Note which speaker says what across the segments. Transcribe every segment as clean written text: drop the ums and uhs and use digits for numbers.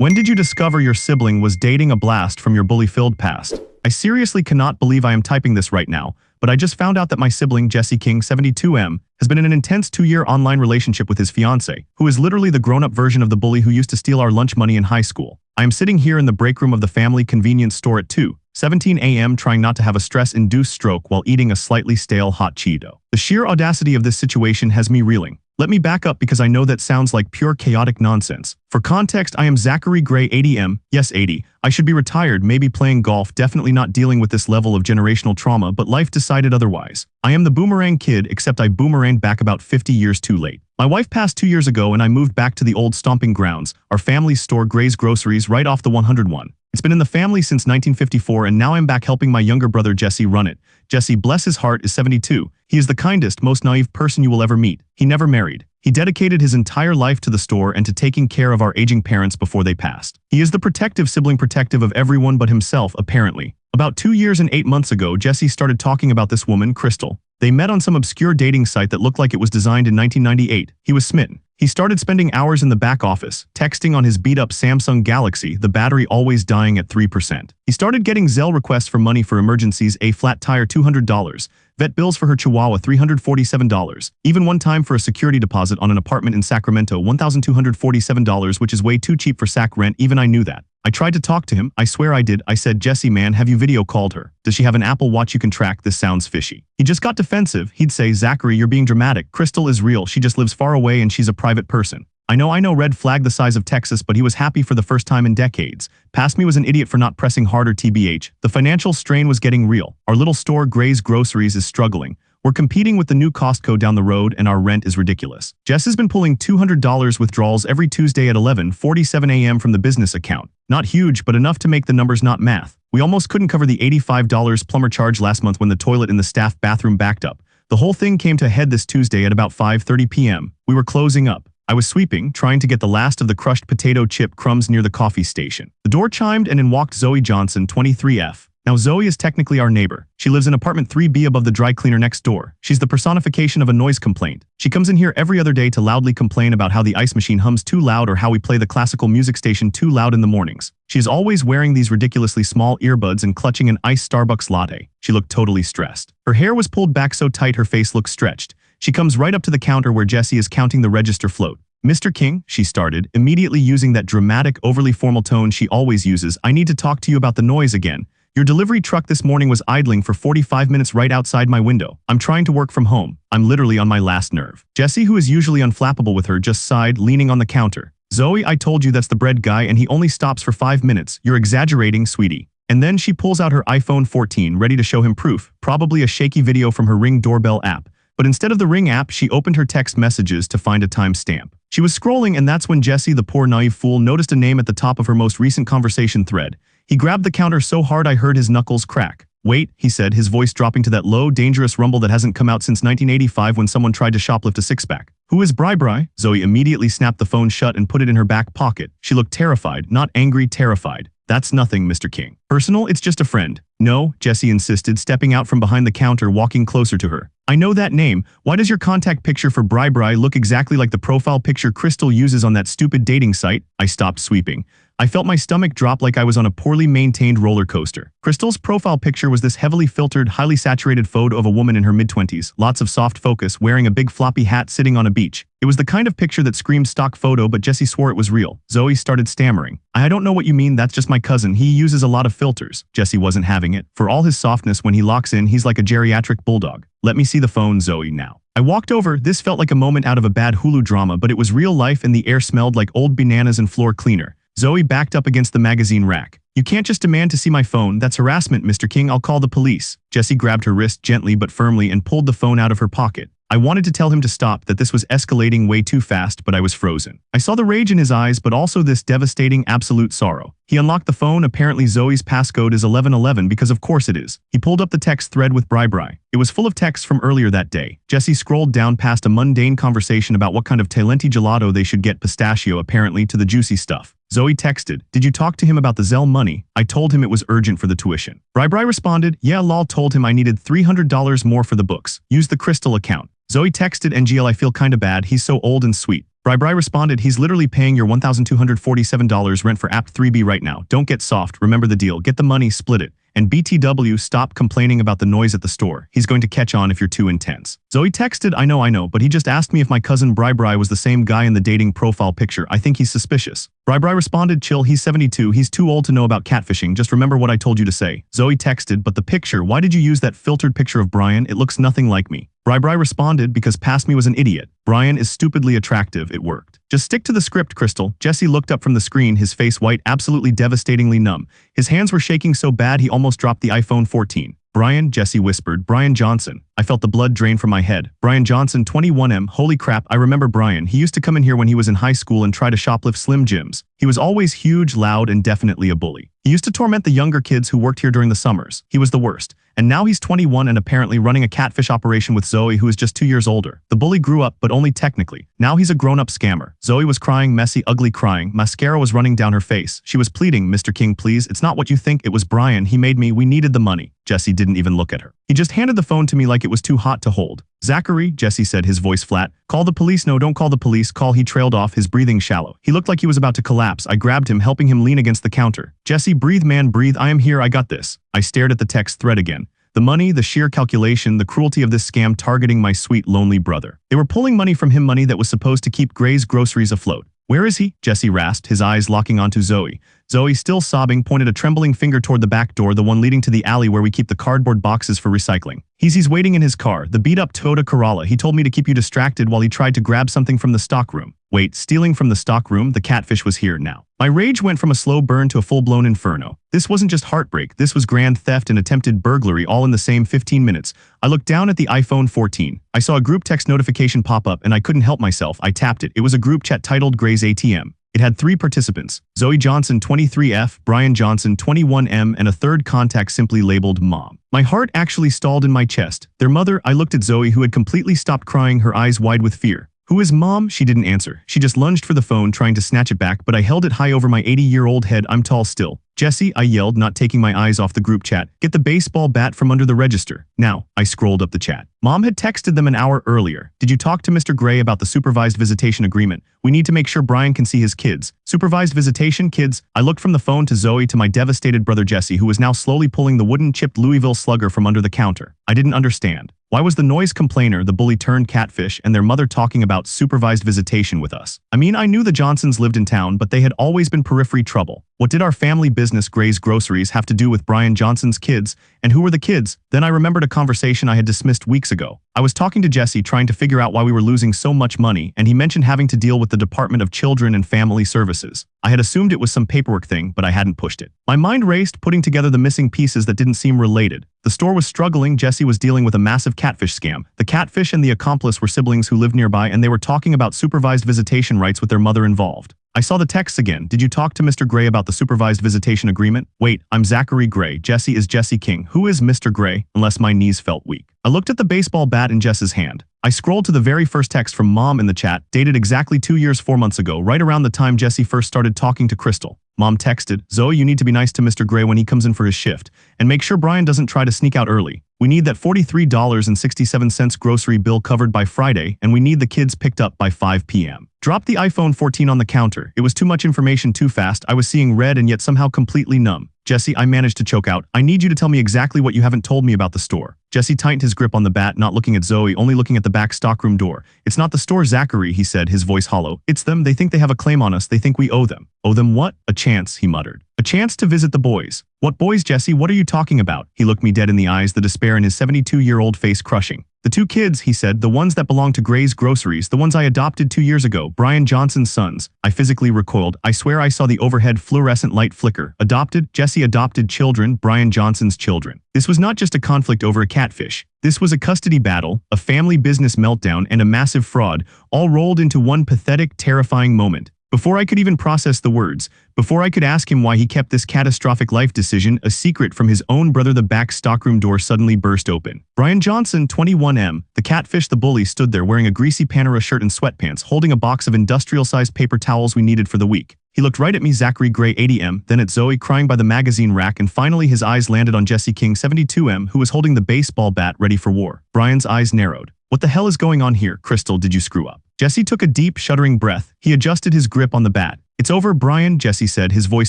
Speaker 1: When did you discover your sibling was dating a blast from your bully-filled past? I seriously cannot believe I am typing this right now, but I just found out that my sibling Jesse King 72M has been in an intense 2-year online relationship with his fiancée, who is literally the grown-up version of the bully who used to steal our lunch money in high school. I am sitting here in the break room of the family convenience store at 2:17 a.m. trying not to have a stress-induced stroke while eating a slightly stale hot Cheeto. The sheer audacity of this situation has me reeling. Let me back up because I know that sounds like pure chaotic nonsense. For context, I am Zachary Gray 80M, yes 80. I should be retired, maybe playing golf, definitely not dealing with this level of generational trauma, but life decided otherwise. I am the boomerang kid, except I boomeranged back about 50 years too late. My wife passed 2 years ago and I moved back to the old stomping grounds, our family's store Gray's Groceries right off the 101. It's been in the family since 1954 and now I'm back helping my younger brother Jesse run it. Jesse, bless his heart, is 72. He is the kindest, most naive person you will ever meet. He never married. He dedicated his entire life to the store and to taking care of our aging parents before they passed. He is the protective sibling, protective of everyone but himself, apparently. About 2 years and 8 months ago, Jesse started talking about this woman, Crystal. They met on some obscure dating site that looked like it was designed in 1998. He was smitten. He started spending hours in the back office, texting on his beat-up Samsung Galaxy, the battery always dying at 3%. He started getting Zelle requests for money for emergencies, a flat tire $200, vet bills for her Chihuahua $347, even one time for a security deposit on an apartment in Sacramento $1,247, which is way too cheap for Sac rent. Even I knew that. I tried to talk to him, I swear I did. I said, Jesse man, have you video called her? Does she have an Apple Watch you can track? This sounds fishy. He just got defensive. He'd say, Zachary, you're being dramatic. Crystal is real, she just lives far away and she's a private person. I know, red flag the size of Texas, but he was happy for the first time in decades. Past me was an idiot for not pressing harder, TBH. The financial strain was getting real. Our little store, Gray's Groceries, is struggling. We're competing with the new Costco down the road and our rent is ridiculous. Jess has been pulling $200 withdrawals every Tuesday at 11:47 a.m. from the business account. Not huge, but enough to make the numbers not math. We almost couldn't cover the $85 plumber charge last month when the toilet in the staff bathroom backed up. The whole thing came to a head this Tuesday at about 5:30 p.m. We were closing up. I was sweeping, trying to get the last of the crushed potato chip crumbs near the coffee station. The door chimed and in walked Zoe Johnson, 23F. Now Zoe is technically our neighbor. She lives in apartment 3B above the dry cleaner next door. She's the personification of a noise complaint. She comes in here every other day to loudly complain about how the ice machine hums too loud or how we play the classical music station too loud in the mornings. She is always wearing these ridiculously small earbuds and clutching an iced Starbucks latte. She looked totally stressed. Her hair was pulled back so tight her face looked stretched. She comes right up to the counter where Jesse is counting the register float. Mr. King, she started, immediately using that dramatic, overly formal tone she always uses. I need to talk to you about the noise again. Your delivery truck this morning was idling for 45 minutes right outside my window. I'm trying to work from home. I'm literally on my last nerve. Jesse, who is usually unflappable with her, just sighed, leaning on the counter. Zoe, I told you that's the bread guy and he only stops for 5 minutes. You're exaggerating, sweetie. And then she pulls out her iPhone 14, ready to show him proof, probably a shaky video from her Ring doorbell app. But instead of the Ring app, she opened her text messages to find a timestamp. She was scrolling and that's when Jesse, the poor naive fool, noticed a name at the top of her most recent conversation thread. He grabbed the counter so hard I heard his knuckles crack. Wait, he said, his voice dropping to that low, dangerous rumble that hasn't come out since 1985 when someone tried to shoplift a six-pack. Who is Bri? Zoe immediately snapped the phone shut and put it in her back pocket. She looked terrified, not angry, terrified. That's nothing, Mr. King. Personal, it's just a friend. No, Jesse insisted, stepping out from behind the counter, walking closer to her. I know that name. Why does your contact picture for Bri look exactly like the profile picture Crystal uses on that stupid dating site? I stopped sweeping. I felt my stomach drop like I was on a poorly maintained roller coaster. Crystal's profile picture was this heavily filtered, highly saturated photo of a woman in her mid-20s, lots of soft focus, wearing a big floppy hat sitting on a beach. It was the kind of picture that screamed stock photo, but Jesse swore it was real. Zoe started stammering. I don't know what you mean, that's just my cousin. He uses a lot of filters. Jesse wasn't having it. For all his softness, when he locks in, he's like a geriatric bulldog. Let me see the phone, Zoe, now. I walked over. This felt like a moment out of a bad Hulu drama, but it was real life and the air smelled like old bananas and floor cleaner. Zoe backed up against the magazine rack. You can't just demand to see my phone. That's harassment, Mr. King. I'll call the police. Jesse grabbed her wrist gently but firmly and pulled the phone out of her pocket. I wanted to tell him to stop, that this was escalating way too fast, but I was frozen. I saw the rage in his eyes, but also this devastating, absolute sorrow. He unlocked the phone. Apparently Zoe's passcode is 1111 because of course it is. He pulled up the text thread with Bri. It was full of texts from earlier that day. Jesse scrolled down past a mundane conversation about what kind of Talenti gelato they should get, pistachio apparently, to the juicy stuff. Zoe texted, did you talk to him about the Zelle money? I told him it was urgent for the tuition. Bri responded, yeah lol, told him I needed $300 more for the books. Use the Crystal account. Zoe texted NGL, I feel kinda bad, he's so old and sweet. Bri responded, he's literally paying your $1,247 rent for App 3B right now. Don't get soft, remember the deal, get the money, split it. And BTW, stop complaining about the noise at the store. He's going to catch on if you're too intense. Zoe texted, I know, but he just asked me if my cousin Bri was the same guy in the dating profile picture. I think he's suspicious. Bri responded, chill, he's 72, he's too old to know about catfishing, just remember what I told you to say. Zoe texted, but the picture, why did you use that filtered picture of Brian? It looks nothing like me. Bri responded, because past me was an idiot. Brian is stupidly attractive, it worked. Just stick to the script, Crystal. Jesse looked up from the screen, his face white, absolutely devastatingly numb. His hands were shaking so bad he almost dropped the iPhone 14. Brian, Jesse whispered, Brian Johnson. I felt the blood drain from my head. Brian Johnson, 21M, holy crap, I remember Brian. He used to come in here when he was in high school and try to shoplift Slim Jims. He was always huge, loud, and definitely a bully. He used to torment the younger kids who worked here during the summers. He was the worst. And now he's 21 and apparently running a catfish operation with Zoe, who is just 2 years older. The bully grew up, but only technically. Now he's a grown-up scammer. Zoe was crying, messy, ugly crying. Mascara was running down her face. She was pleading, Mr. King, please, it's not what you think. It was Brian. He made me. We needed the money. Jesse didn't even look at her. He just handed the phone to me like it was too hot to hold. Zachary, Jesse said, his voice flat. Call the police. No, don't call the police. Call. He trailed off, his breathing shallow. He looked like he was about to collapse. I grabbed him, helping him lean against the counter. Jesse, breathe, man, breathe. I am here. I got this. I stared at the text thread again. The money, the sheer calculation, the cruelty of this scam targeting my sweet, lonely brother. They were pulling money from him, money that was supposed to keep Gray's groceries afloat. Where is he? Jesse rasped, his eyes locking onto Zoe. Zoe, still sobbing, pointed a trembling finger toward the back door, the one leading to the alley where we keep the cardboard boxes for recycling. He's waiting in his car, the beat-up Toyota Corolla. He told me to keep you distracted while he tried to grab something from the stockroom. Wait, stealing from the stockroom? The catfish was here now. My rage went from a slow burn to a full-blown inferno. This wasn't just heartbreak, this was grand theft and attempted burglary all in the same 15 minutes. I looked down at the iPhone 14. I saw a group text notification pop up and I couldn't help myself. I tapped it. It was a group chat titled Gray's ATM. It had 3 participants, Zoe Johnson, 23F, Brian Johnson, 21M, and a third contact simply labeled Mom. My heart actually stalled in my chest. Their mother, I looked at Zoe, who had completely stopped crying, her eyes wide with fear. Who is Mom? She didn't answer. She just lunged for the phone, trying to snatch it back, but I held it high over my 80-year-old head. I'm tall still. Jesse, I yelled, not taking my eyes off the group chat. Get the baseball bat from under the register. Now, I scrolled up the chat. Mom had texted them an hour earlier. Did you talk to Mr. Gray about the supervised visitation agreement? We need to make sure Brian can see his kids. Supervised visitation, kids? I looked from the phone to Zoe to my devastated brother Jesse, who was now slowly pulling the wooden chipped Louisville Slugger from under the counter. I didn't understand. Why was the noise complainer, the bully turned catfish, and their mother talking about supervised visitation with us? I mean, I knew the Johnsons lived in town, but they had always been periphery trouble. What did our family business, Gray's Groceries, have to do with Brian Johnson's kids? And who were the kids? Then I remembered a conversation I had dismissed weeks ago. I was talking to Jesse, trying to figure out why we were losing so much money, and he mentioned having to deal with the Department of Children and Family Services. I had assumed it was some paperwork thing, but I hadn't pushed it. My mind raced, putting together the missing pieces that didn't seem related. The store was struggling. Jesse was dealing with a massive catfish scam. The catfish and the accomplice were siblings who lived nearby, and they were talking about supervised visitation rights with their mother involved. I saw the texts again. Did you talk to Mr. Gray about the supervised visitation agreement? Wait, I'm Zachary Gray. Jesse is Jesse King. Who is Mr. Gray? Unless my knees felt weak. I looked at the baseball bat in Jess's hand. I scrolled to the very first text from Mom in the chat, dated exactly 2 years 4 months ago, right around the time Jesse first started talking to Crystal. Mom texted, Zoe, you need to be nice to Mr. Gray when he comes in for his shift, and make sure Brian doesn't try to sneak out early. We need that $43.67 grocery bill covered by Friday, and we need the kids picked up by 5 p.m. Drop the iPhone 14 on the counter. It was too much information too fast. I was seeing red and yet somehow completely numb. Jesse, I managed to choke out. I need you to tell me exactly what you haven't told me about the store. Jesse tightened his grip on the bat, not looking at Zoe, only looking at the back stockroom door. It's not the store, Zachary, he said, his voice hollow. It's them. They think they have a claim on us. They think we owe them. Owe them what? A chance, he muttered. A chance to visit the boys. What boys, Jesse? What are you talking about? He looked me dead in the eyes, the despair in his 72-year-old face crushing. The 2 kids, he said, the ones that belong to Gray's Groceries, the ones I adopted 2 years ago, Brian Johnson's sons. I physically recoiled. I swear I saw the overhead fluorescent light flicker. Adopted? Jesse adopted children, Brian Johnson's children. This was not just a conflict over a catfish. This was a custody battle, a family business meltdown, and a massive fraud, all rolled into one pathetic, terrifying moment. Before I could even process the words, before I could ask him why he kept this catastrophic life decision a secret from his own brother, the back stockroom door suddenly burst open. Brian Johnson, 21M, the catfish, the bully, stood there wearing a greasy Panera shirt and sweatpants, holding a box of industrial-sized paper towels we needed for the week. He looked right at me, Zachary Gray, 80M, then at Zoe, crying by the magazine rack, and finally his eyes landed on Jesse King, 72M, who was holding the baseball bat ready for war. Brian's eyes narrowed. What the hell is going on here? Crystal, did you screw up? Jesse took a deep, shuddering breath. He adjusted his grip on the bat. "It's over, Brian," Jesse said, his voice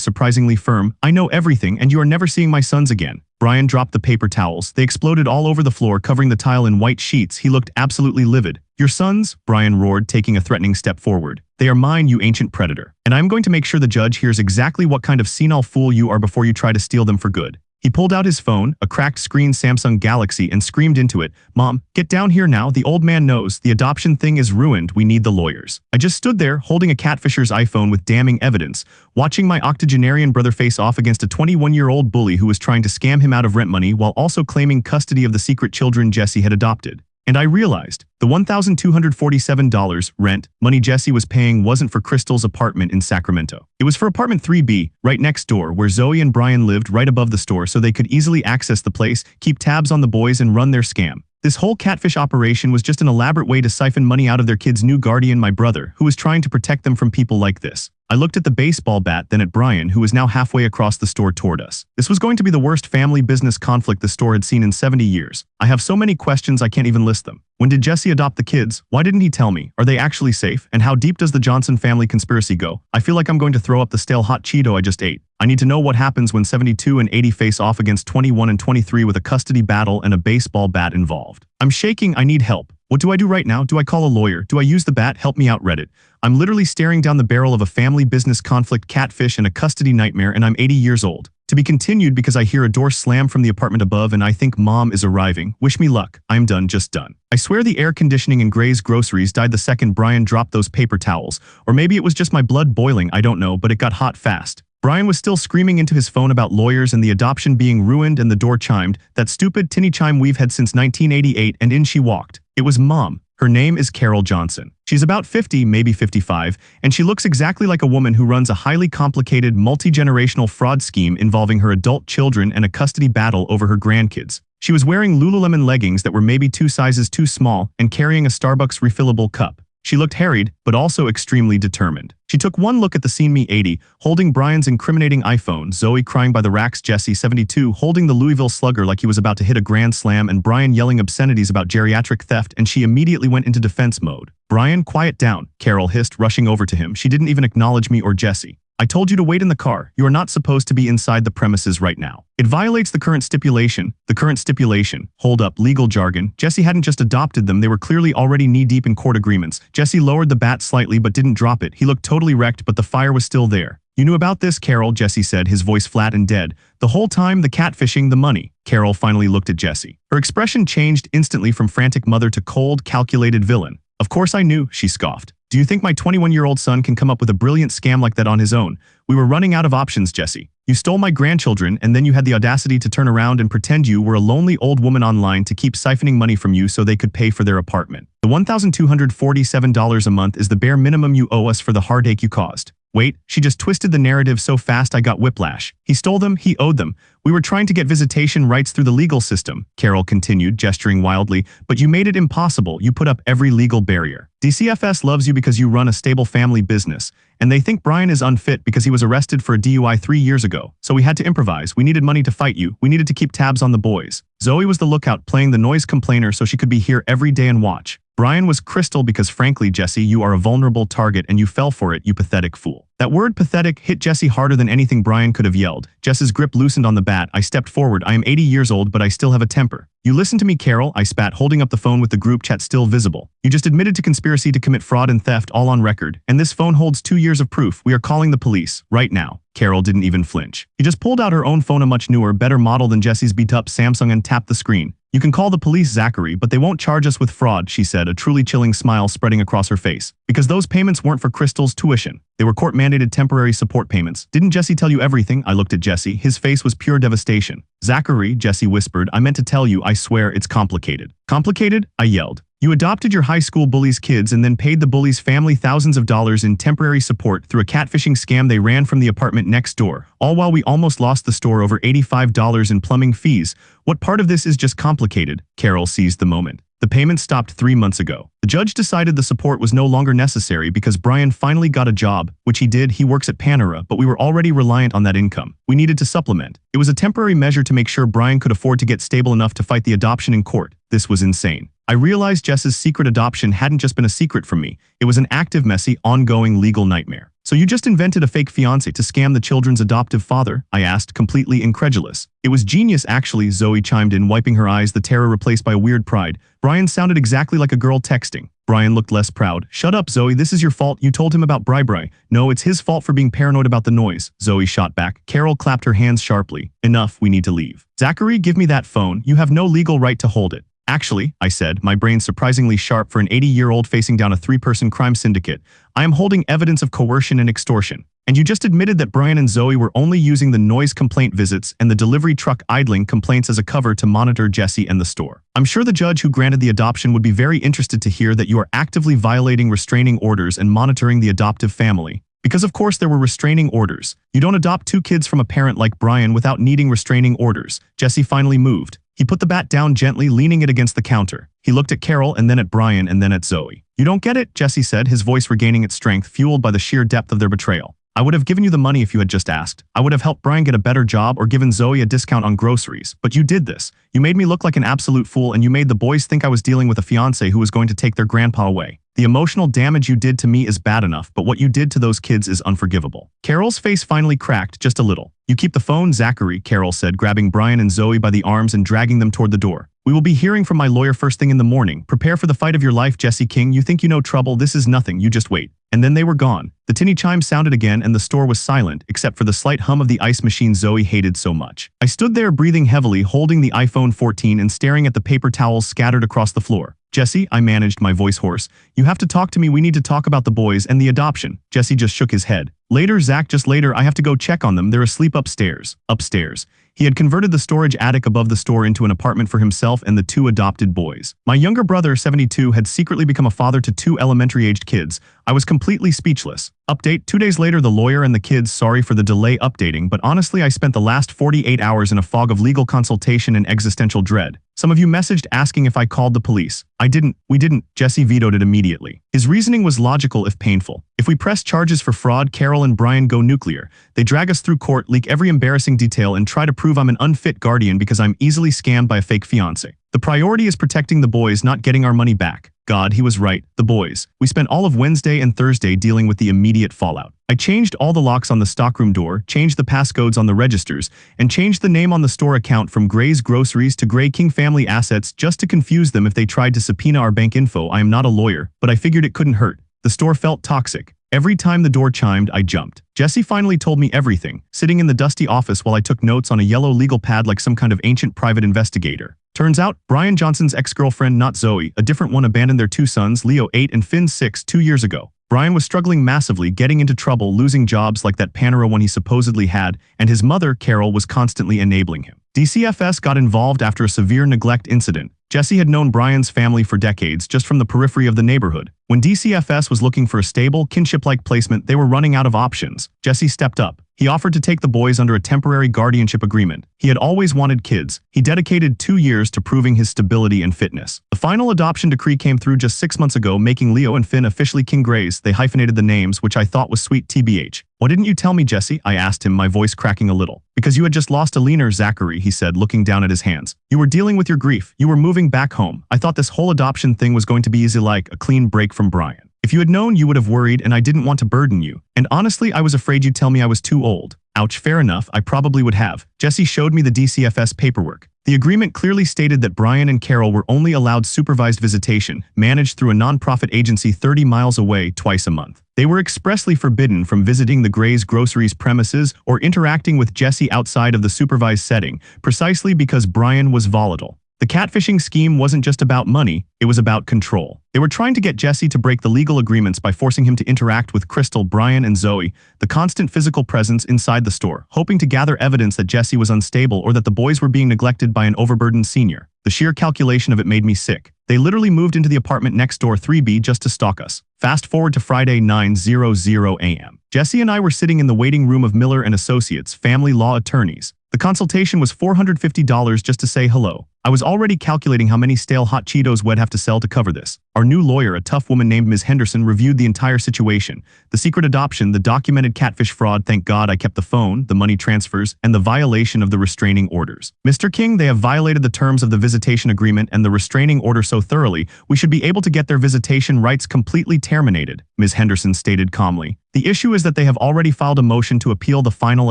Speaker 1: surprisingly firm. "I know everything, and you are never seeing my sons again." Brian dropped the paper towels. They exploded all over the floor, covering the tile in white sheets. He looked absolutely livid. "Your sons?" Brian roared, taking a threatening step forward. "They are mine, you ancient predator. And I'm going to make sure the judge hears exactly what kind of senile fool you are before you try to steal them for good." He pulled out his phone, a cracked screen Samsung Galaxy, and screamed into it, "Mom, get down here now. The old man knows. The adoption thing is ruined. We need the lawyers." I just stood there, holding a catfisher's iPhone with damning evidence, watching my octogenarian brother face off against a 21-year-old bully who was trying to scam him out of rent money while also claiming custody of the secret children Jesse had adopted. And I realized the $1,247 rent money Jesse was paying wasn't for Crystal's apartment in Sacramento. It was for apartment 3B, right next door, where Zoe and Brian lived, right above the store, so they could easily access the place, keep tabs on the boys, and run their scam. This whole catfish operation was just an elaborate way to siphon money out of their kid's new guardian, my brother, who was trying to protect them from people like this. I looked at the baseball bat, then at Brian, who was now halfway across the store toward us. This was going to be the worst family business conflict the store had seen in 70 years. I have so many questions I can't even list them. When did Jesse adopt the kids? Why didn't he tell me? Are they actually safe? And how deep does the Johnson family conspiracy go? I feel like I'm going to throw up the stale hot Cheeto I just ate. I need to know what happens when 72 and 80 face off against 21 and 23 with a custody battle and a baseball bat involved. I'm shaking. I need help. What do I do right now? Do I call a lawyer? Do I use the bat? Help me out, Reddit. I'm literally staring down the barrel of a family business conflict, catfish, and a custody nightmare, and I'm 80 years old. To be continued because I hear a door slam from the apartment above and I think Mom is arriving. Wish me luck. I'm done, just done. I swear the air conditioning in Gray's Groceries died the second Brian dropped those paper towels. Or maybe it was just my blood boiling, I don't know, but it got hot fast. Brian was still screaming into his phone about lawyers and the adoption being ruined, and the door chimed, that stupid tinny chime we've had since 1988, and in she walked. It was Mom. Her name is Carol Johnson. She's about 50, maybe 55, and she looks exactly like a woman who runs a highly complicated, multi-generational fraud scheme involving her adult children and a custody battle over her grandkids. She was wearing Lululemon leggings that were maybe 2 sizes too small and carrying a Starbucks refillable cup. She looked harried, but also extremely determined. She took one look at the scene, me 80, holding Brian's incriminating iPhone, Zoe crying by the racks, Jesse 72 holding the Louisville Slugger like he was about to hit a grand slam, and Brian yelling obscenities about geriatric theft, and she immediately went into defense mode. "Brian, quiet down," Carol hissed, rushing over to him. She didn't even acknowledge me or Jesse. "I told you to wait in the car. You are not supposed to be inside the premises right now. It violates the current stipulation." The current stipulation. Hold up, legal jargon. Jesse hadn't just adopted them, they were clearly already knee-deep in court agreements. Jesse lowered the bat slightly but didn't drop it. He looked totally wrecked, but the fire was still there. "You knew about this, Carol," Jesse said, his voice flat and dead. "The whole time, the catfishing, the money." Carol finally looked at Jesse. Her expression changed instantly from frantic mother to cold, calculated villain. "Of course I knew," she scoffed. "Do you think my 21-year-old son can come up with a brilliant scam like that on his own? We were running out of options, Jesse. You stole my grandchildren, and then you had the audacity to turn around and pretend you were a lonely old woman online to keep siphoning money from you so they could pay for their apartment. The $1,247 a month is the bare minimum you owe us for the heartache you caused." Wait, she just twisted the narrative so fast I got whiplash. "He stole them, he owed them. We were trying to get visitation rights through the legal system," Carol continued, gesturing wildly, "but you made it impossible. You put up every legal barrier. DCFS loves you because you run a stable family business, and they think Brian is unfit because he was arrested for a DUI 3 years ago. So we had to improvise. We needed money to fight you. We needed to keep tabs on the boys. Zoe was the lookout, playing the noise complainer so she could be here every day and watch. Brian was Crystal because frankly, Jesse, you are a vulnerable target and you fell for it, you pathetic fool." That word pathetic hit Jesse harder than anything Brian could have yelled. Jess's grip loosened on the bat. I stepped forward. I am 80 years old, but I still have a temper. "You listen to me, Carol," I spat, holding up the phone with the group chat still visible. "You just admitted to conspiracy to commit fraud and theft, all on record, and this phone holds 2 years of proof. We are calling the police, right now." Carol didn't even flinch. She just pulled out her own phone, a much newer, better model than Jesse's beat-up Samsung, and tapped the screen. "You can call the police, Zachary, but they won't charge us with fraud," she said, a truly chilling smile spreading across her face. "Because those payments weren't for Crystal's tuition. They were court-mandated temporary support payments. Didn't Jesse tell you everything?" I looked at Jesse. His face was pure devastation. "Zachary," Jesse whispered, "I meant to tell you, I swear, it's complicated." "Complicated?" I yelled. "You adopted your high school bully's kids and then paid the bully's family thousands of dollars in temporary support through a catfishing scam they ran from the apartment next door, all while we almost lost the store over $85 in plumbing fees. What part of this is just complicated?" Carol seized the moment. "The payment stopped 3 months ago. The judge decided the support was no longer necessary because Brian finally got a job, which he did. He works at Panera, but we were already reliant on that income. We needed to supplement. It was a temporary measure to make sure Brian could afford to get stable enough to fight the adoption in court. This was insane. I realized Jess's secret adoption hadn't just been a secret from me. It was an active, messy, ongoing legal nightmare. So you just invented a fake fiancé to scam the children's adoptive father? I asked, completely incredulous. It was genius, actually, Zoe chimed in, wiping her eyes, the terror replaced by a weird pride. Brian sounded exactly like a girl texting. Brian looked less proud. Shut up, Zoe, this is your fault. You told him about Bri. No, it's his fault for being paranoid about the noise, Zoe shot back. Carol clapped her hands sharply. Enough, we need to leave. Zachary, give me that phone. You have no legal right to hold it. Actually, I said, my brain surprisingly sharp for an 80-year-old facing down a 3-person crime syndicate. I am holding evidence of coercion and extortion. And you just admitted that Brian and Zoe were only using the noise complaint visits and the delivery truck idling complaints as a cover to monitor Jesse and the store. I'm sure the judge who granted the adoption would be very interested to hear that you are actively violating restraining orders and monitoring the adoptive family. Because of course there were restraining orders. You don't adopt 2 kids from a parent like Brian without needing restraining orders. Jesse finally moved. He put the bat down gently, leaning it against the counter. He looked at Carol and then at Brian and then at Zoe. You don't get it, Jesse said, his voice regaining its strength, fueled by the sheer depth of their betrayal. I would have given you the money if you had just asked. I would have helped Brian get a better job or given Zoe a discount on groceries. But you did this. You made me look like an absolute fool and you made the boys think I was dealing with a fiancé who was going to take their grandpa away. The emotional damage you did to me is bad enough, but what you did to those kids is unforgivable. Carol's face finally cracked, just a little. You keep the phone, Zachary, Carol said, grabbing Brian and Zoe by the arms and dragging them toward the door. We will be hearing from my lawyer first thing in the morning. Prepare for the fight of your life, Jesse King. You think you know trouble? This is nothing. You just wait. And then they were gone. The tinny chime sounded again and the store was silent, except for the slight hum of the ice machine Zoe hated so much. I stood there breathing heavily, holding the iPhone 14 and staring at the paper towels scattered across the floor. Jesse, I managed, my voice hoarse. You have to talk to me. We need to talk about the boys and the adoption. Jesse just shook his head. Later, Zach, just later. I have to go check on them. They're asleep upstairs. Upstairs. He had converted the storage attic above the store into an apartment for himself and the 2 adopted boys. My younger brother, 72, had secretly become a father to 2 elementary-aged kids. I was completely speechless. Update, 2 days later, the lawyer and the kids, sorry for the delay updating, but honestly I spent the last 48 hours in a fog of legal consultation and existential dread. Some of you messaged asking if I called the police. I didn't. We didn't. Jesse vetoed it immediately. His reasoning was logical if painful. If we press charges for fraud, Carol and Brian go nuclear. They drag us through court, leak every embarrassing detail, and try to prove I'm an unfit guardian because I'm easily scammed by a fake fiancé. The priority is protecting the boys, not getting our money back. God, he was right. The boys. We spent all of Wednesday and Thursday dealing with the immediate fallout. I changed all the locks on the stockroom door, changed the passcodes on the registers, and changed the name on the store account from Gray's Groceries to Gray King Family Assets just to confuse them if they tried to subpoena our bank info. I am not a lawyer, but I figured it couldn't hurt. The store felt toxic. Every time the door chimed, I jumped. Jesse finally told me everything, sitting in the dusty office while I took notes on a yellow legal pad like some kind of ancient private investigator. Turns out, Brian Johnson's ex-girlfriend, not Zoe, a different one, abandoned their 2 sons, Leo 8 and Finn 6, 2 years ago. Brian was struggling massively, getting into trouble, losing jobs like that Panera one he supposedly had, and his mother, Carol, was constantly enabling him. DCFS got involved after a severe neglect incident. Jesse had known Brian's family for decades, just from the periphery of the neighborhood. When DCFS was looking for a stable, kinship-like placement, they were running out of options. Jesse stepped up. He offered to take the boys under a temporary guardianship agreement. He had always wanted kids. He dedicated 2 years to proving his stability and fitness. The final adoption decree came through just 6 months ago, making Leo and Finn officially King Grays. They hyphenated the names, which I thought was sweet, TBH. Why didn't you tell me, Jesse? I asked him, my voice cracking a little. Because you had just lost a leaner, Zachary, he said, looking down at his hands. You were dealing with your grief. You were moving back home. I thought this whole adoption thing was going to be easy, like a clean break from Brian. If you had known, you would have worried, and I didn't want to burden you. And honestly, I was afraid you'd tell me I was too old. Ouch, fair enough, I probably would have. Jesse showed me the DCFS paperwork. The agreement clearly stated that Brian and Carol were only allowed supervised visitation, managed through a nonprofit agency 30 miles away twice a month. They were expressly forbidden from visiting the Gray's Groceries premises or interacting with Jesse outside of the supervised setting, precisely because Brian was volatile. The catfishing scheme wasn't just about money, it was about control. They were trying to get Jesse to break the legal agreements by forcing him to interact with Crystal, Brian, and Zoe, the constant physical presence inside the store, hoping to gather evidence that Jesse was unstable or that the boys were being neglected by an overburdened senior. The sheer calculation of it made me sick. They literally moved into the apartment next door, 3B, just to stalk us. Fast forward to Friday, 9:00 a.m. Jesse and I were sitting in the waiting room of Miller and Associates, family law attorneys. The consultation was $450 just to say hello. I was already calculating how many stale hot Cheetos we'd have to sell to cover this. Our new lawyer, a tough woman named Ms. Henderson, reviewed the entire situation. The secret adoption, the documented catfish fraud, thank God I kept the phone, the money transfers, and the violation of the restraining orders. Mr. King, they have violated the terms of the visitation agreement and the restraining order so thoroughly, we should be able to get their visitation rights completely terminated, Ms. Henderson stated calmly. The issue is that they have already filed a motion to appeal the final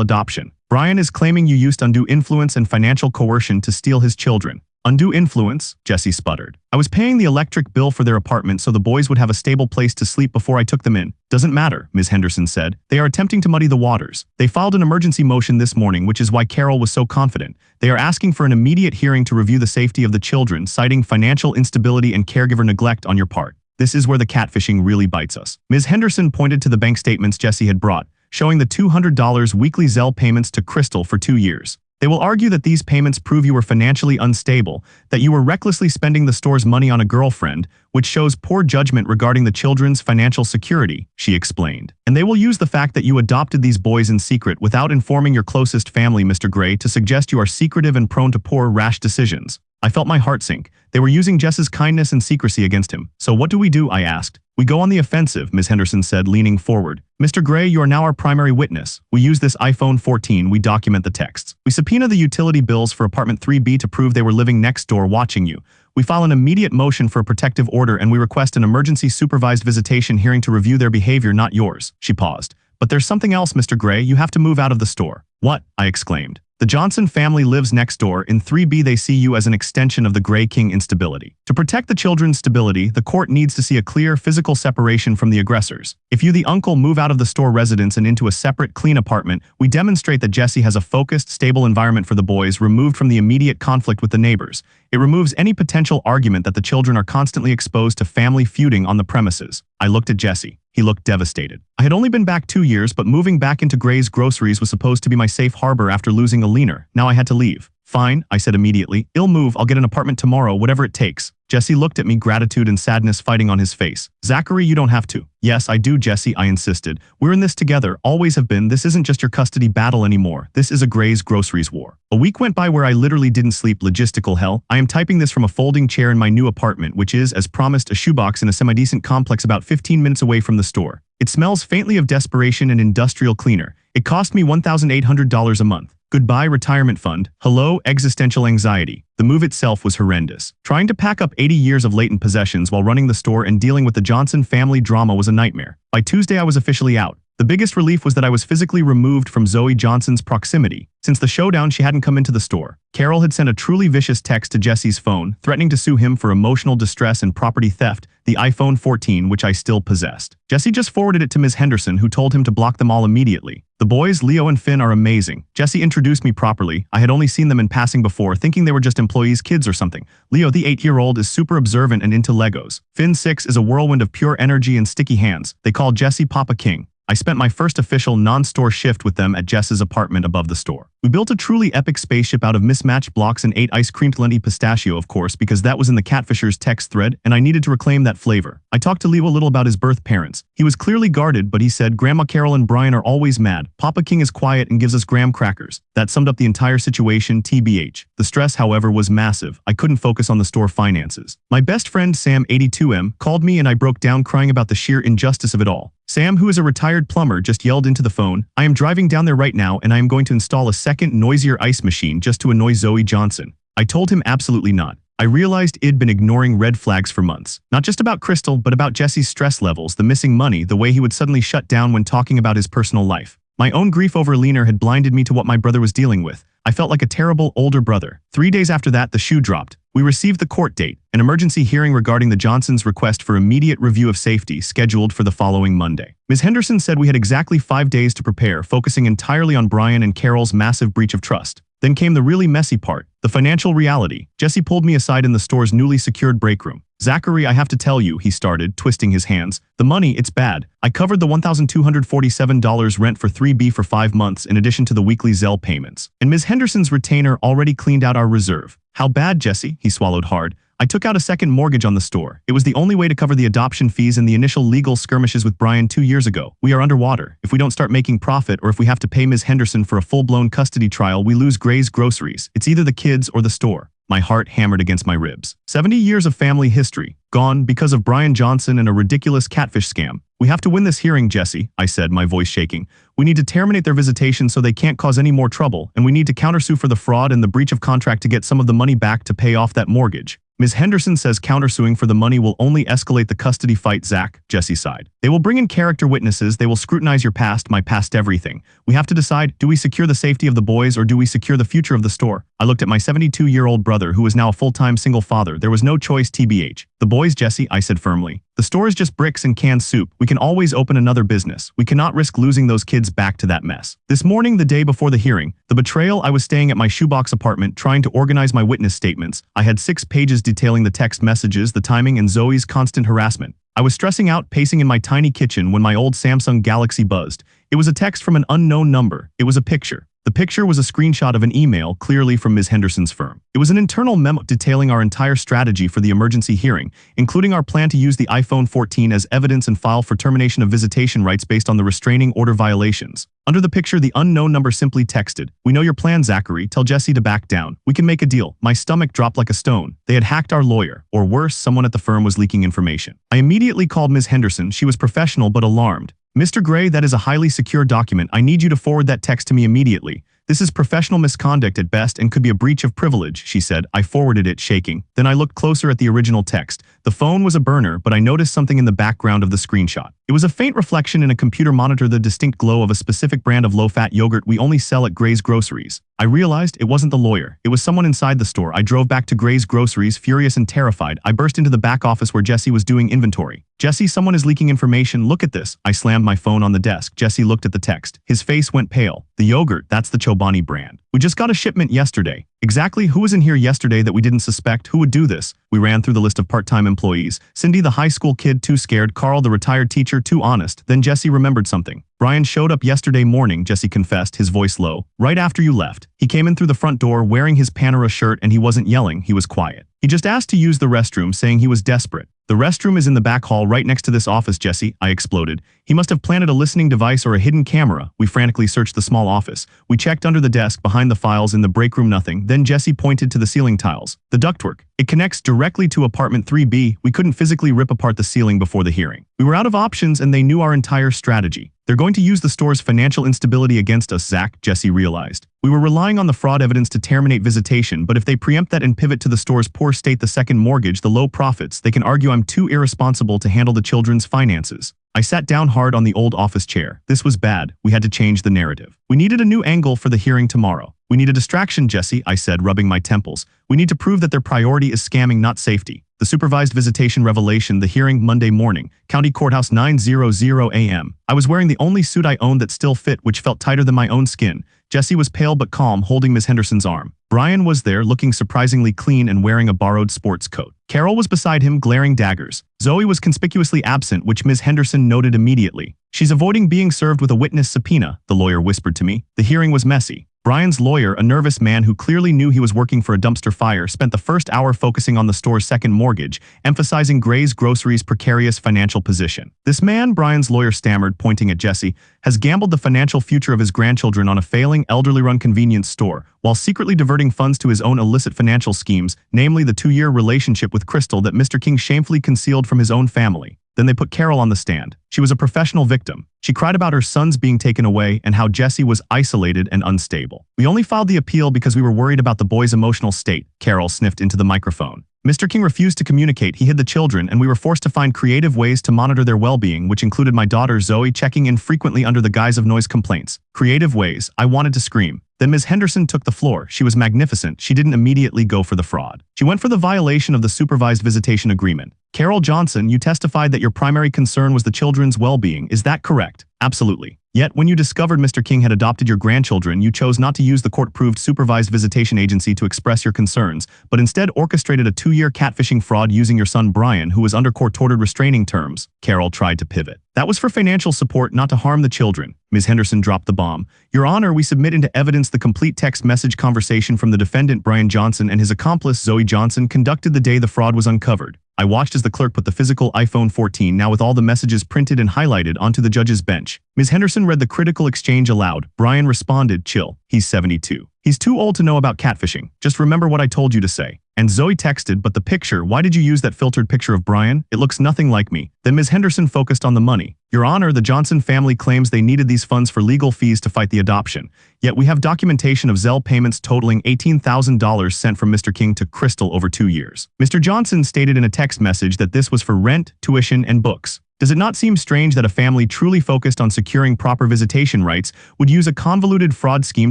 Speaker 1: adoption. Brian is claiming you used undue influence and financial coercion to steal his children. Undue influence? Jesse sputtered. I was paying the electric bill for their apartment so the boys would have a stable place to sleep before I took them in. Doesn't matter, Ms. Henderson said. They are attempting to muddy the waters. They filed an emergency motion this morning, which is why Carol was so confident. They are asking for an immediate hearing to review the safety of the children, citing financial instability and caregiver neglect on your part. This is where the catfishing really bites us. Ms. Henderson pointed to the bank statements Jesse had brought, showing the $200 weekly Zelle payments to Crystal for 2 years. They will argue that these payments prove you were financially unstable, that you were recklessly spending the store's money on a girlfriend, which shows poor judgment regarding the children's financial security, she explained. And they will use the fact that you adopted these boys in secret without informing your closest family, Mr. Gray, to suggest you are secretive and prone to poor, rash decisions. I felt my heart sink. They were using Jess's kindness and secrecy against him. So what do? I asked. We go on the offensive, Ms. Henderson said, leaning forward. Mr. Gray, you are now our primary witness. We use this iPhone 14, we document the texts. We subpoena the utility bills for apartment 3B to prove they were living next door watching you. We file an immediate motion for a protective order and we request an emergency supervised visitation hearing to review their behavior, not yours. She paused. But there's something else, Mr. Gray, you have to move out of the store. What? I exclaimed. The Johnson family lives next door. In 3B, they see you as an extension of the Gray King instability. To protect the children's stability, the court needs to see a clear physical separation from the aggressors. If you, the uncle, move out of the store residence and into a separate, clean apartment, we demonstrate that Jesse has a focused, stable environment for the boys, removed from the immediate conflict with the neighbors. It removes any potential argument that the children are constantly exposed to family feuding on the premises. I looked at Jesse. He looked devastated. I had only been back 2 years, but moving back into Gray's Groceries was supposed to be my safe harbor after losing a leaner. Now I had to leave. Fine, I said immediately. I'll move, I'll get an apartment tomorrow, whatever it takes. Jesse looked at me, gratitude and sadness fighting on his face. Zachary, you don't have to. Yes, I do, Jesse, I insisted. We're in this together, always have been. This isn't just your custody battle anymore. This is a Gray's Groceries war. A week went by where I literally didn't sleep. Logistical hell. I am typing this from a folding chair in my new apartment, which is, as promised, a shoebox in a semi-decent complex about 15 minutes away from the store. It smells faintly of desperation and industrial cleaner. It cost me $1,800 a month. Goodbye, retirement fund. Hello, existential anxiety. The move itself was horrendous. Trying to pack up 80 years of latent possessions while running the store and dealing with the Johnson family drama was a nightmare. By Tuesday, I was officially out. The biggest relief was that I was physically removed from Zoe Johnson's proximity. Since the showdown, she hadn't come into the store. Carol had sent a truly vicious text to Jesse's phone, threatening to sue him for emotional distress and property theft, the iPhone 14, which I still possessed. Jesse just forwarded it to Ms. Henderson, who told him to block them all immediately. The boys, Leo and Finn, are amazing. Jesse introduced me properly. I had only seen them in passing before, thinking they were just employees' kids or something. Leo, the 8-year-old, is super observant and into Legos. Finn, 6, is a whirlwind of pure energy and sticky hands. They call Jesse Papa King. I spent my first official non-store shift with them at Jess's apartment above the store. We built a truly epic spaceship out of mismatched blocks and ate ice cream plenty pistachio, of course, because that was in the Catfishers text thread, and I needed to reclaim that flavor. I talked to Leo a little about his birth parents. He was clearly guarded, but he said, Grandma Carol and Brian are always mad. Papa King is quiet and gives us graham crackers. That summed up the entire situation, TBH. The stress, however, was massive. I couldn't focus on the store finances. My best friend, Sam, 82M, called me and I broke down crying about the sheer injustice of it all. Sam, who is a retired plumber, just yelled into the phone, I am driving down there right now and I am going to install a second, noisier ice machine just to annoy Zoe Johnson. I told him absolutely not. I realized I'd been ignoring red flags for months. Not just about Crystal, but about Jesse's stress levels, the missing money, the way he would suddenly shut down when talking about his personal life. My own grief over Leaner had blinded me to what my brother was dealing with. I felt like a terrible older brother. 3 days after that, the shoe dropped. We received the court date, an emergency hearing regarding the Johnsons' request for immediate review of safety, scheduled for the following Monday. Ms. Henderson said we had exactly 5 days to prepare, focusing entirely on Brian and Carol's massive breach of trust. Then came the really messy part, the financial reality. Jesse pulled me aside in the store's newly secured break room. Zachary, I have to tell you, he started, twisting his hands. The money, it's bad. I covered the $1,247 rent for 3B for 5 months in addition to the weekly Zelle payments. And Ms. Henderson's retainer already cleaned out our reserve. How bad, Jesse? He swallowed hard. I took out a second mortgage on the store. It was the only way to cover the adoption fees and the initial legal skirmishes with Brian 2 years ago. We are underwater. If we don't start making profit or if we have to pay Ms. Henderson for a full-blown custody trial, we lose Gray's Groceries. It's either the kids or the store. My heart hammered against my ribs. 70 years of family history, gone because of Brian Johnson and a ridiculous catfish scam. We have to win this hearing, Jesse, I said, my voice shaking. We need to terminate their visitation so they can't cause any more trouble, and we need to countersue for the fraud and the breach of contract to get some of the money back to pay off that mortgage. Ms. Henderson says countersuing for the money will only escalate the custody fight, Zach, Jesse sighed. They will bring in character witnesses, they will scrutinize your past, my past everything. We have to decide, do we secure the safety of the boys or do we secure the future of the store? I looked at my 72-year-old brother who is now a full-time single father. There was no choice, TBH. The boys, Jesse, I said firmly. The store is just bricks and canned soup. We can always open another business. We cannot risk losing those kids back to that mess. This morning, the day before the hearing, the betrayal, I was staying at my shoebox apartment trying to organize my witness statements. I had 6 pages detailing the text messages, the timing, and Zoe's constant harassment. I was stressing out, pacing in my tiny kitchen when my old Samsung Galaxy buzzed. It was a text from an unknown number. It was a picture. The picture was a screenshot of an email, clearly from Ms. Henderson's firm. It was an internal memo detailing our entire strategy for the emergency hearing, including our plan to use the iPhone 14 as evidence and file for termination of visitation rights based on the restraining order violations. Under the picture, the unknown number simply texted, "We know your plan, Zachary. Tell Jesse to back down. We can make a deal." My stomach dropped like a stone. They had hacked our lawyer, or worse, someone at the firm was leaking information. I immediately called Ms. Henderson. She was professional but alarmed. "Mr. Gray, that is a highly secure document. I need you to forward that text to me immediately. This is professional misconduct at best and could be a breach of privilege," she said. I forwarded it, shaking. Then I looked closer at the original text. The phone was a burner, but I noticed something in the background of the screenshot. It was a faint reflection in a computer monitor, the distinct glow of a specific brand of low-fat yogurt we only sell at Gray's Groceries. I realized it wasn't the lawyer. It was someone inside the store. I drove back to Gray's Groceries, furious and terrified. I burst into the back office where Jesse was doing inventory. "Jesse, someone is leaking information. Look at this." I slammed my phone on the desk. Jesse looked at the text. His face went pale. "The yogurt, that's the Chobani brand. We just got a shipment yesterday." "Exactly. Who was in here yesterday that we didn't suspect? Who would do this?" We ran through the list of part-time employees. Cindy, the high school kid, too scared. Carl, the retired teacher, too honest. Then Jesse remembered something. "Brian showed up yesterday morning," Jesse confessed, his voice low. "Right after you left. He came in through the front door wearing his Panera shirt and he wasn't yelling, he was quiet. He just asked to use the restroom, saying he was desperate. The restroom is in the back hall right next to this office, Jesse," I exploded. "He must have planted a listening device or a hidden camera." We frantically searched the small office. We checked under the desk, behind the files, in the break room, nothing. Then Jesse pointed to the ceiling tiles. "The ductwork. It connects directly to apartment 3B. We couldn't physically rip apart the ceiling before the hearing. We were out of options and they knew our entire strategy. They're going to use the store's financial instability against us, Zach," Jesse realized. "We were relying on the fraud evidence to terminate visitation, but if they preempt that and pivot to the store's poor state, the second mortgage, the low profits, they can argue I'm too irresponsible to handle the children's finances." I sat down hard on the old office chair. This was bad. We had to change the narrative. We needed a new angle for the hearing tomorrow. "We need a distraction, Jesse," I said, rubbing my temples. "We need to prove that their priority is scamming, not safety." The supervised visitation revelation, the hearing Monday morning, County Courthouse, 9:00 a.m. I was wearing the only suit I owned that still fit, which felt tighter than my own skin. Jesse was pale but calm, holding Ms. Henderson's arm. Brian was there, looking surprisingly clean and wearing a borrowed sports coat. Carol was beside him, glaring daggers. Zoe was conspicuously absent, which Ms. Henderson noted immediately. "She's avoiding being served with a witness subpoena," the lawyer whispered to me. The hearing was messy. Brian's lawyer, a nervous man who clearly knew he was working for a dumpster fire, spent the first hour focusing on the store's second mortgage, emphasizing Gray's Groceries' precarious financial position. "This man," Brian's lawyer stammered, pointing at Jesse, "has gambled the financial future of his grandchildren on a failing, elderly-run convenience store, while secretly diverting funds to his own illicit financial schemes, namely the 2-year relationship with Crystal that Mr. King shamefully concealed from his own family." Then they put Carol on the stand. She was a professional victim. She cried about her sons being taken away and how Jesse was isolated and unstable. "We only filed the appeal because we were worried about the boy's emotional state," Carol sniffed into the microphone. "Mr. King refused to communicate. He hid the children, and we were forced to find creative ways to monitor their well-being, which included my daughter Zoe checking in frequently under the guise of noise complaints." Creative ways. I wanted to scream. Then Ms. Henderson took the floor. She was magnificent. She didn't immediately go for the fraud. She went for the violation of the supervised visitation agreement. "Carol Johnson, you testified that your primary concern was the children's well-being. Is that correct?" "Absolutely. Yet, when you discovered Mr. King had adopted your grandchildren, you chose not to use the court-approved supervised visitation agency to express your concerns, but instead orchestrated a 2-year catfishing fraud using your son Brian, who was under court-ordered restraining terms." Carol tried to pivot. "That was for financial support, not to harm the children." Ms. Henderson dropped the bomb. "Your Honor, we submit into evidence the complete text message conversation from the defendant Brian Johnson and his accomplice Zoe Johnson conducted the day the fraud was uncovered. I watched as the clerk put the physical iPhone 14, now with all the messages printed and highlighted, onto the judge's bench. Ms. Henderson read the critical exchange aloud. Brian responded, "Chill. He's 72. He's too old to know about catfishing. Just remember what I told you to say." And Zoe texted, "But the picture, why did you use that filtered picture of Brian? It looks nothing like me." Then Ms. Henderson focused on the money. "Your Honor, the Johnson family claims they needed these funds for legal fees to fight the adoption. Yet we have documentation of Zelle payments totaling $18,000 sent from Mr. King to Crystal over 2 years. Mr. Johnson stated in a text message that this was for rent, tuition, and books. Does it not seem strange that a family truly focused on securing proper visitation rights would use a convoluted fraud scheme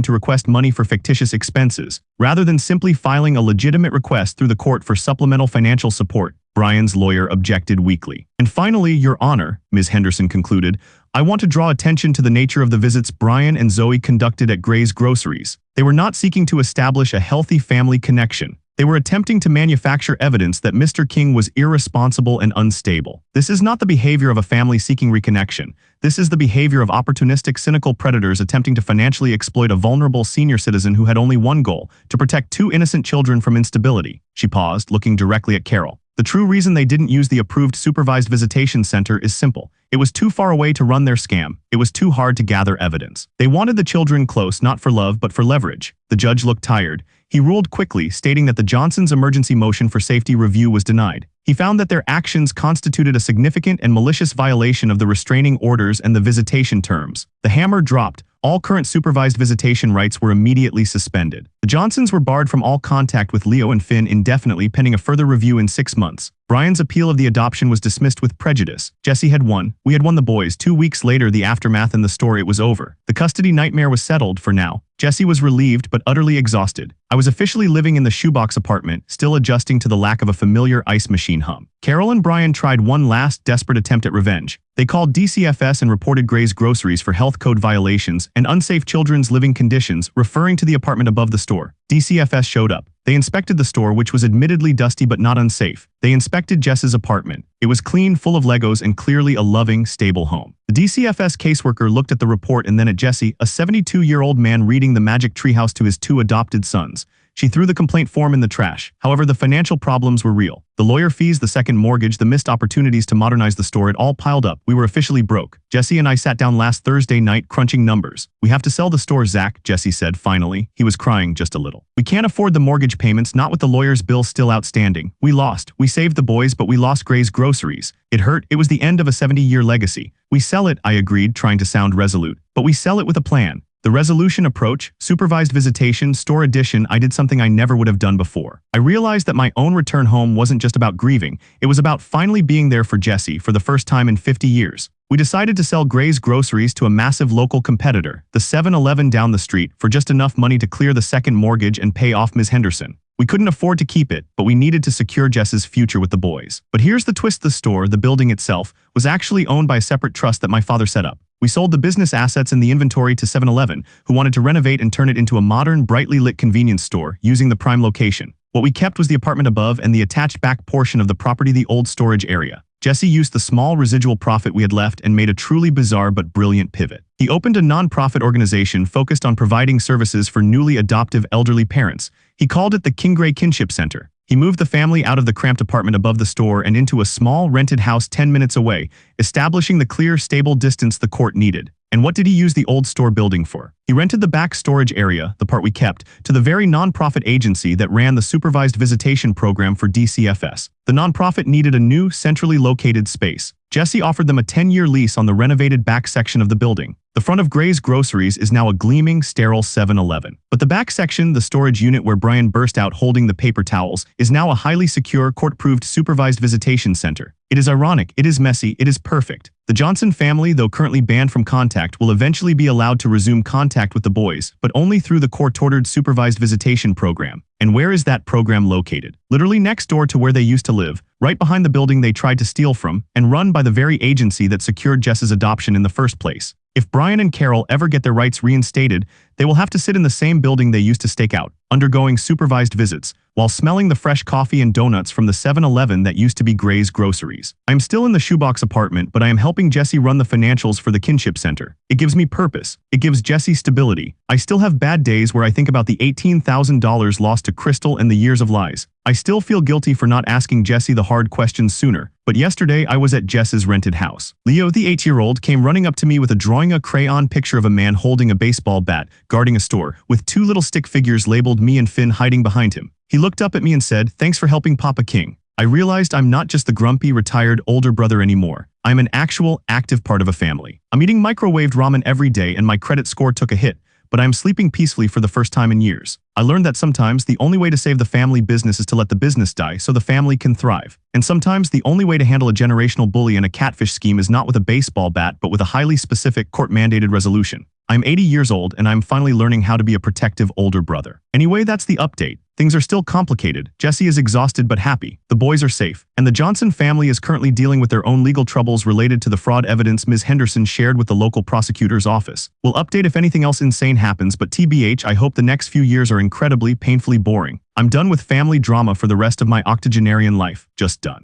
Speaker 1: to request money for fictitious expenses, rather than simply filing a legitimate request through the court for supplemental financial support?" Brian's lawyer objected weakly. "And finally, Your Honor," Ms. Henderson concluded, "I want to draw attention to the nature of the visits Brian and Zoe conducted at Gray's Groceries. They were not seeking to establish a healthy family connection. They were attempting to manufacture evidence that Mr. King was irresponsible and unstable. This is not the behavior of a family seeking reconnection. This is the behavior of opportunistic, cynical predators attempting to financially exploit a vulnerable senior citizen who had only one goal: to protect 2 innocent children from instability." She paused, looking directly at Carol. "The true reason they didn't use the approved supervised visitation center is simple. It was too far away to run their scam. It was too hard to gather evidence. They wanted the children close, not for love, but for leverage." The judge looked tired. He ruled quickly, stating that the Johnsons' emergency motion for safety review was denied. He found that their actions constituted a significant and malicious violation of the restraining orders and the visitation terms. The hammer dropped. All current supervised visitation rights were immediately suspended. The Johnsons were barred from all contact with Leo and Finn indefinitely, pending a further review in 6 months. Brian's appeal of the adoption was dismissed with prejudice. Jesse had won. We had won the boys. 2 weeks later, the aftermath in the store, it was over. The custody nightmare was settled for now. Jesse was relieved but utterly exhausted. I was officially living in the shoebox apartment, still adjusting to the lack of a familiar ice machine hum. Carol and Brian tried one last desperate attempt at revenge. They called DCFS and reported Gray's Groceries for health code violations and unsafe children's living conditions, referring to the apartment above the store. DCFS showed up. They inspected the store, which was admittedly dusty but not unsafe. They inspected Jess's apartment. It was clean, full of Legos, and clearly a loving, stable home. The DCFS caseworker looked at the report and then at Jesse, a 72-year-old man reading the Magic Treehouse to his 2 adopted sons. She threw the complaint form in the trash. However, the financial problems were real. The lawyer fees, the second mortgage, the missed opportunities to modernize the store, it all piled up. We were officially broke. Jesse and I sat down last Thursday night crunching numbers. "We have to sell the store, Zach," Jesse said finally. He was crying just a little. "We can't afford the mortgage payments, not with the lawyer's bill still outstanding. We lost. We saved the boys, but we lost Gray's Groceries. It hurt. It was the end of a 70-year legacy. We sell it," I agreed, trying to sound resolute. "But we sell it with a plan. The resolution approach, supervised visitation, store addition. I did something I never would have done before. I realized that my own return home wasn't just about grieving. It was about finally being there for Jesse for the first time in 50 years. We decided to sell Gray's Groceries to a massive local competitor, the 7-Eleven down the street, for just enough money to clear the second mortgage and pay off Ms. Henderson. We couldn't afford to keep it, but we needed to secure Jess's future with the boys. But here's the twist: the store, the building itself, was actually owned by a separate trust that my father set up. We sold the business assets and the inventory to 7-Eleven, who wanted to renovate and turn it into a modern, brightly lit convenience store using the prime location. What we kept was the apartment above and the attached back portion of the property, the old storage area. Jesse used the small residual profit we had left and made a truly bizarre but brilliant pivot. He opened a non-profit organization focused on providing services for newly adoptive elderly parents. He called it the King Gray Kinship Center. He moved the family out of the cramped apartment above the store and into a small rented house 10 minutes away, establishing the clear, stable distance the court needed. And what did he use the old store building for? He rented the back storage area, the part we kept, to the very nonprofit agency that ran the supervised visitation program for DCFS. The nonprofit needed a new, centrally located space. Jesse offered them a 10-year lease on the renovated back section of the building. The front of Gray's Groceries is now a gleaming, sterile 7-Eleven. But the back section, the storage unit where Brian burst out holding the paper towels, is now a highly secure, court-approved supervised visitation center. It is ironic, it is messy, it is perfect. The Johnson family, though currently banned from contact, will eventually be allowed to resume contact with the boys, but only through the court-ordered supervised visitation program. And where is that program located? Literally next door to where they used to live, right behind the building they tried to steal from, and run by the very agency that secured Jess's adoption in the first place. If Brian and Carol ever get their rights reinstated, they will have to sit in the same building they used to stake out, undergoing supervised visits, while smelling the fresh coffee and donuts from the 7-Eleven that used to be Gray's Groceries. I am still in the shoebox apartment, but I am helping Jesse run the financials for the Kinship Center. It gives me purpose. It gives Jesse stability. I still have bad days where I think about the $18,000 lost to Crystal and the years of lies. I still feel guilty for not asking Jesse the hard questions sooner, but yesterday I was at Jess's rented house. Leo, the 8-year-old, came running up to me with a crayon picture of a man holding a baseball bat, guarding a store, with 2 little stick figures labeled me and Finn hiding behind him. He looked up at me and said, "Thanks for helping Papa King." I realized I'm not just the grumpy, retired older brother anymore. I'm an actual, active part of a family. I'm eating microwaved ramen every day and my credit score took a hit, but I'm sleeping peacefully for the first time in years. I learned that sometimes the only way to save the family business is to let the business die so the family can thrive. And sometimes the only way to handle a generational bully and a catfish scheme is not with a baseball bat but with a highly specific, court-mandated resolution. I'm 80 years old and I'm finally learning how to be a protective older brother. Anyway, that's the update. Things are still complicated. Jesse is exhausted but happy. The boys are safe. And the Johnson family is currently dealing with their own legal troubles related to the fraud evidence Ms. Henderson shared with the local prosecutor's office. We'll update if anything else insane happens, but TBH, I hope the next few years are incredibly, painfully boring. I'm done with family drama for the rest of my octogenarian life. Just done.